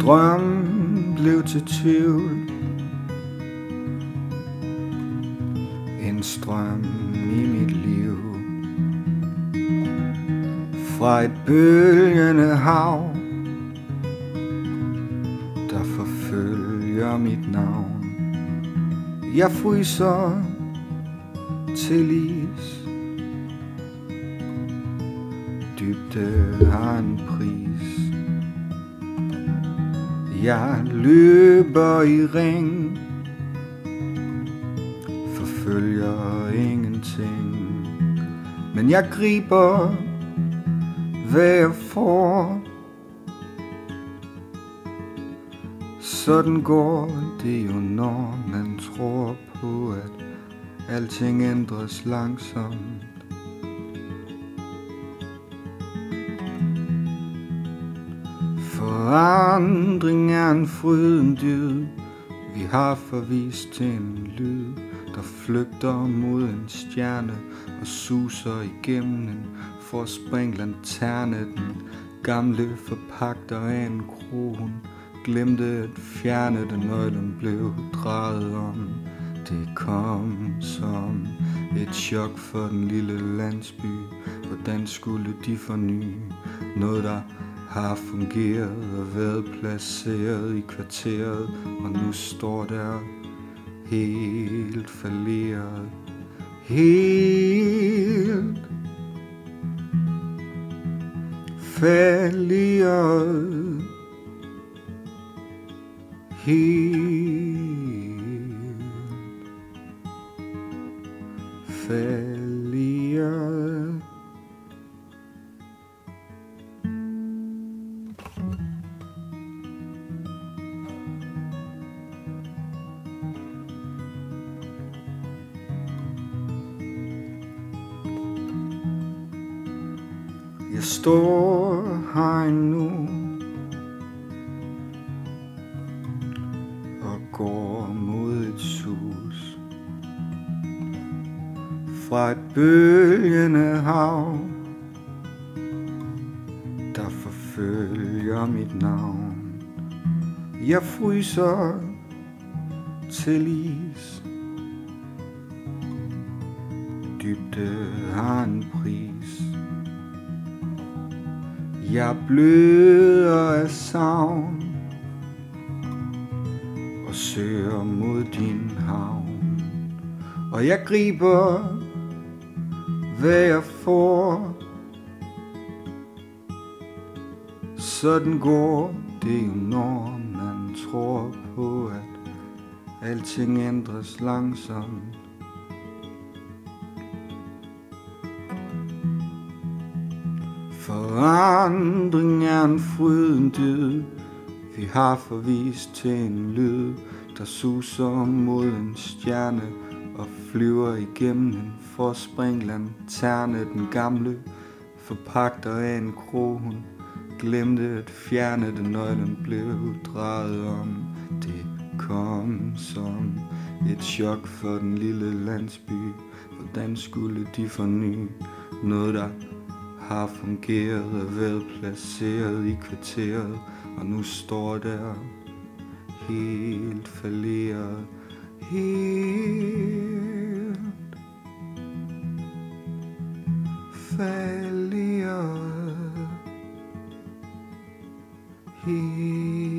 drøm blev til tvivl. En strøm i mit liv. Fra et bølgende hav, der forfølger mit navn. Jeg fryser til is. Dybde har en pris. Jeg løber i ring, forfølger ingenting, men jeg griber, hvad jeg får. Sådan går det jo, når man tror på, at alting ændres langsomt. Forandring er en fryden dyd. Vi har forvist til en lyd, der flygter mod en stjerne og suser igennem en forspring lanterne. Den gamle forpagter af en kro, hun glemte at fjerne, da nøglen blev drejet om. Det kom som et chok for den lille landsby. Hvordan skulle de forny noget, der har fungeret og været placeret i kvarteret, og nu står der helt falderet. Helt falderet. Helt falderet. Jeg står her nu og går mod et sus. Fra et bølgende hav, der forfølger mit navn. Jeg fryser til is. Dybde har en pris. Jeg bløder af savn og søger mod din havn, og jeg griber, hvad jeg får. Sådan går det jo, når man tror på, at alting ændres langsomt. Forandring er en fryden dyd. Vi har forvist til en lyd, der suser mod en stjerne og flyver igennem en forspring lanterne. Den gamle forpagter af en kro, hun glemte at fjerne, da nøglen blev drejet om. Det kom som et chok for den lille landsby. Hvordan skulle de forny noget, der har fungeret og været placeret i kvarteret, og nu står der helt falderet. Helt falderet. Helt